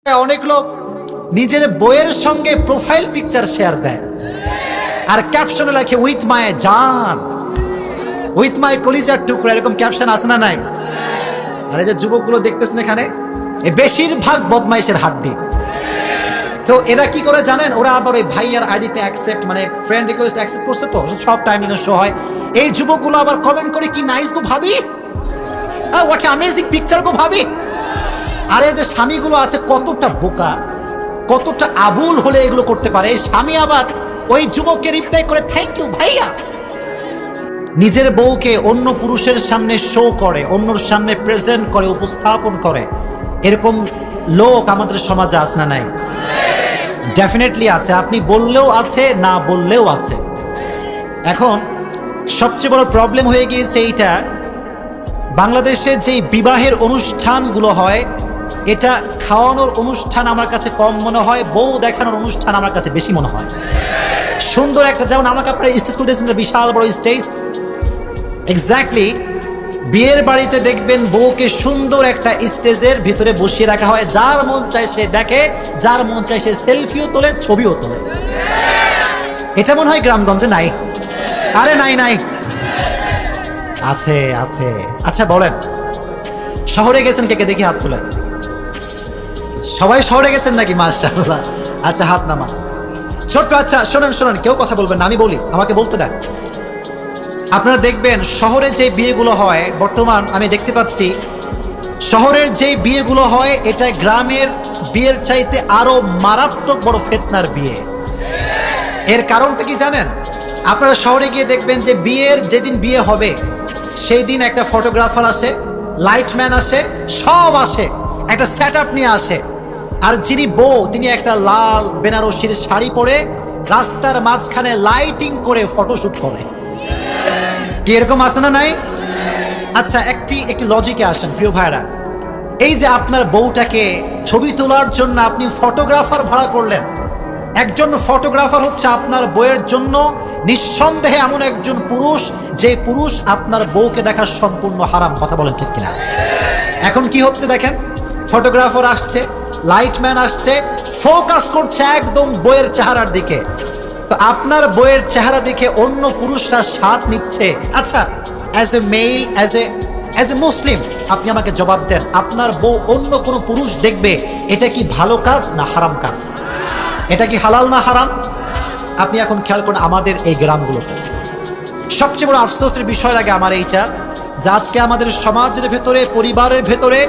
অনেক লোক নিজের বইয়ের সঙ্গে প্রোফাইল পিকচার শেয়ার দেয় আর ক্যাপশনে লেখে উইথ মাই জান, উইথ মাই কলিজার টুকরা, এরকম ক্যাপশন আছে না নাই? আর এই যে যুবকগুলো দেখতেছেন এখানে, বেশিরভাগ বদমাইশের হাড্ডি। তো এরা কি করে জানেন? ওরা আবার ওই ভাইয়ার আইডিতে অ্যাকসেপ্ট, মানে ফ্রেন্ড রিকোয়েস্ট অ্যাকসেপ্ট করছে, তো সব টাইমিং শো হয়। এই যুবকগুলো আবার কমেন্ট করে কি নাইস গো ভাবি, হোয়াট অ্যামেজিং পিকচার গো ভাবি। আরে যে স্বামীগুলো আছে কতটা বোকা, কতটা আবুল হলে এগুলো করতে পারে। এই স্বামী আবার ওই যুবককে রিপ্লাই করে থ্যাংক ইউ ভাইয়া। নিজের বউকে অন্য পুরুষের সামনে শো করে, অন্যর সামনে প্রেজেন্ট করে, উপস্থাপন করে, এরকম লোক আমাদের সমাজে আছে না নাই? ডেফিনেটলি আছে। আপনি বললেও আছে, না বললেও আছে। এখন সবচেয়ে বড় প্রবলেম হয়ে গিয়েছে এইটা, বাংলাদেশে যে বিবাহের অনুষ্ঠানগুলো হয়, এটা খাওয়ানোর অনুষ্ঠান আমার কাছে কম মনে হয়, বউ দেখানোর অনুষ্ঠান আমার কাছে বেশি মনে হয়। সুন্দর একটা, যেমন আমাকে আপনারা স্টেজ করে দিয়েছেন, বিশাল বড় স্টেজ, এক্স্যাক্টলি বিয়ের বাড়িতে দেখবেন বউকে সুন্দর একটা স্টেজের ভিতরে বসিয়ে রাখা হয়, যার মন চায় সে দেখে, যার মন চায় সে সেলফিও তোলে, ছবিও তোলে। এটা মনে হয় গ্রামগঞ্জে নাই? আরে নাই নাই, আছে আছে। আচ্ছা বলেন, শহরে গেছেন কে কে? দেখি হাত তোলেন। সবাই শহরে গেছেন নাকি? মাশাআল্লাহ। আচ্ছা হাত নামা ছোট্ট। আচ্ছা শোনেন শোনেন, কেউ কথা বলবেন না, আমি বলি, আমাকে বলতে দেন। আপনারা দেখবেন শহরে যে বিয়েগুলো হয়, বর্তমান আমি দেখতে পাচ্ছি শহরের যে বিয়েগুলো হয়, এটা গ্রামের বিয়ের চাইতে আরো মারাত্মক বড় ফিতনার বিয়ে। এর কারণটা কি জানেন? আপনারা শহরে গিয়ে দেখবেন যে বিয়ের যেদিন বিয়ে হবে সেই দিন একটা ফটোগ্রাফার আসে, লাইটম্যান আসে, সব আসে, একটা সেট আপ নিয়ে আসে। আর যিনি বউ, তিনি একটা লাল বেনারসির শাড়ি পরে রাস্তার মাঝখানে লাইটিং করে ফটোশুট করে। কি এরকম আছে না নাই? আচ্ছা একটি লজিকে আসেন প্রিয় ভাইরা, এই যে আপনার বউটাকে ছবি তোলার জন্য আপনি ফটোগ্রাফার ভাড়া করলেন, একজন ফটোগ্রাফার হচ্ছে আপনার বউয়ের জন্য নিঃসন্দেহে এমন একজন পুরুষ, যে পুরুষ আপনার বউকে দেখা সম্পূর্ণ হারাম। কথা বলেন ঠিক কিনা? এখন কি হচ্ছে দেখেন, ফটোগ্রাফার আসছে, লাইটম্যান আসছে, ফোকাস করছে একদম বউয়ের চেহারার দিকে। তো আপনার বউয়ের চেহারা দেখে অন্য পুরুষরা স্বাদ নিচ্ছে। আচ্ছা as a male, as a Muslim, আপনি আমাকে জবাব দেন, আপনার বউ অন্য কোনো পুরুষ দেখবে, এটা কি ভালো কাজ না হারাম কাজ? এটা কি হালাল না হারাম? আপনি এখন খেয়াল করুন আমাদের এই গ্রামগুলোতে সবচেয়ে বড় আফসোসের বিষয় লাগে আমার এইটা, যে আজকে আমাদের সমাজের ভেতরে, পরিবারের ভেতরে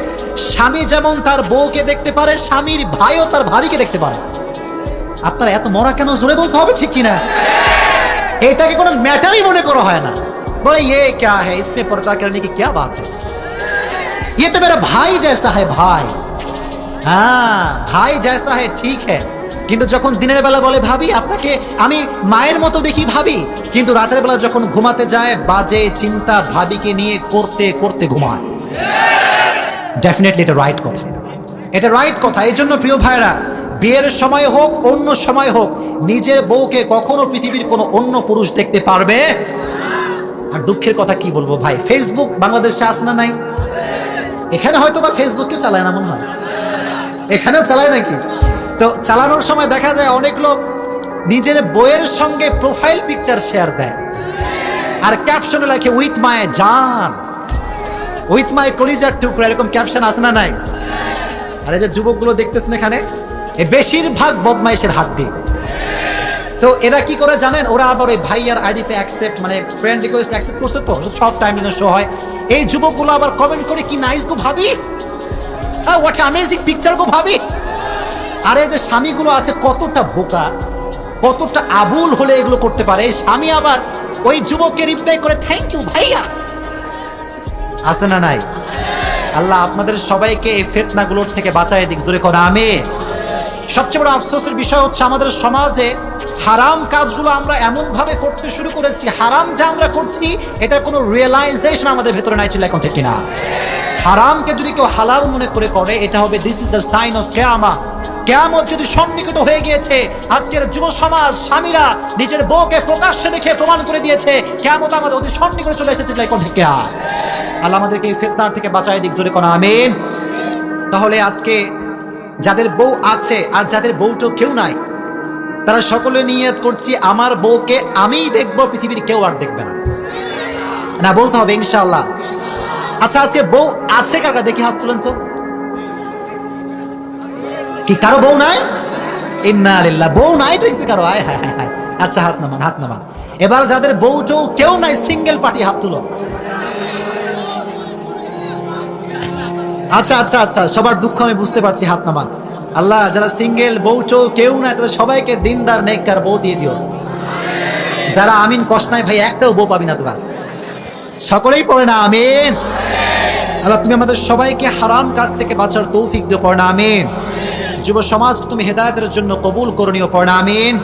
স্বামী যেমন তার বউকে দেখতে পারে, স্বামীর ভাইও তার ভাবিকে দেখতে পারে। আপনারা এত মরা কেন? জোরে বলতে হবে ঠিক কিনা? এটাকে কোনো ম্যাটারই মনে করা হয় না। বলে ये क्या है, इसमें पर्दा करने की क्या बात है, ये तो मेरा भाई जैसा है भाई। হ্যাঁ ভাই जैसा है ঠিক है, কিন্তু যখন দিনের বেলা বলে ভাবি আপনাকে আমি মায়ের মতো দেখি ভাবি, কিন্তু রাতের বেলা যখন ঘুমাতে যায় বাজে চিন্তা ভাবিকে নিয়ে করতে করতে ঘুমায়। ডেফিনেটলি এটা রাইট কথা, এটা রাইট কথা। এই জন্য প্রিয় ভাইরা, বিয়ের সময় হোক অন্য সময় হোক, নিজের বউকে কখনো পৃথিবীর কোনো অন্য পুরুষ দেখতে পারবে। আর দুঃখের কথা কি বলবো ভাই, ফেসবুক বাংলাদেশে আছে না নাই? এখানে হয়তো বা ফেসবুক কেউ চালায় না মনে হয়, এখানেও চালায় নাকি? তো চালানোর সময় দেখা যায় অনেক লোক নিজের বইয়ের সঙ্গে প্রোফাইল পিকচার শেয়ার দেয় আর ক্যাপশনে লেখে উইথ মাই জান, উইথ মাই কলিজার টুকরা, এরকম ক্যাপশন আছে না নাই? আর এই যে যুবকগুলো দেখতেছেন এখানে, বেশিরভাগ বদমাইশের হাড্ডি। তো এরা কি করে জানেন? ওরা আবার ওই ভাইয়ার আইডিতে অ্যাকসেপ্ট, মানে ফ্রেন্ড রিকোয়েস্ট অ্যাকসেপ্ট করছে, তো সব টাইমিং শো হয়। এই যুবকগুলো আবার কমেন্ট করে কি নাইস গো ভাবি, হোয়াট অ্যামেজিং পিকচার গো ভাবি। আরে যে স্বামীগুলো আছে কতটা বোকা, কতটা আবুল হলে এগুলো করতে পারে। এই স্বামী আবার ওই যুবককে রিপ্লাই করে থ্যাংক ইউ ভাইয়া। আছে না নাই? আল্লাহ আপনাদের সবাইকে এই ফিতনাগুলোর থেকে বাঁচায় দিক, জোরে করে আমিন। সবচেয়ে বড় আফসোসের বিষয় হচ্ছে আমাদের সমাজে হারাম কাজগুলো আমরা এমন ভাবে করতে শুরু করেছি, হারাম যা আমরা করছি এটা কোনো রিয়েলাইজেশন আমাদের ভেতরে নাই ছিল এখন ঠিক কিনা? হারামকে যদি কেউ হালাল মনে করে করে, এটা হবে this is the sign of কিয়ামত। কিয়ামত যদি সন্নিহিত হয়ে গিয়েছে, আজকের যুব সমাজ স্বামীরা নিজের বউকে প্রকাশ্যে দেখে প্রমাণ করে দিয়েছে কিয়ামত আমাদের অতি সন্নিকটে চলে এসেছে এখন ঠিক কিনা? আল্লাহ আমাদেরকে এই ফিতনার থেকে বাঁচায় দিক, জোরে করে আমিন। তাহলে আজকে যাদের বউ আছে আর যাদের বউটাও কেউ নাই, তারা সকলে নিয়ত করছি আমার বউকে আমিই দেখবো, পৃথিবীর কেউ আর দেখবে না। না বলতে হবে ইনশাআল্লাহ। আচ্ছা আজকে বউ আছে কাকা দেখি হাত তুলেন তো। কি কারো বউ নাই? ইন্না লিল্লাহ, বউ নাই তো কারো? আয় হায় হায় হায়। আচ্ছা হাত নামান, হাত নামান। এবার যাদের বউটাও কেউ নাই, সিঙ্গেল পার্টি, হাত তুলো। আচ্ছা আচ্ছা আচ্ছা, সবার দুঃখ আমি বুঝতে পারছি, হাত নামান। আল্লাহ যারা সিঙ্গেল বউটাও কেউ নাই তাদের সবাইকে দিনদার নেককার বউ দিয়ে দিও। যারা আমিন কষ্ট নাই ভাই, একটাও বউ পাবি না তোরা। সকলেই পড়ে না আমিন। আল্লাহ তুমি আমাদের সবাইকে হারাম কাজ থেকে বাঁচার তৌফিক দিও, পড়ে না আমিন। যুব সমাজ তুমি হেদায়েতের জন্য কবুল করণীয়, পড়ে না আমিন।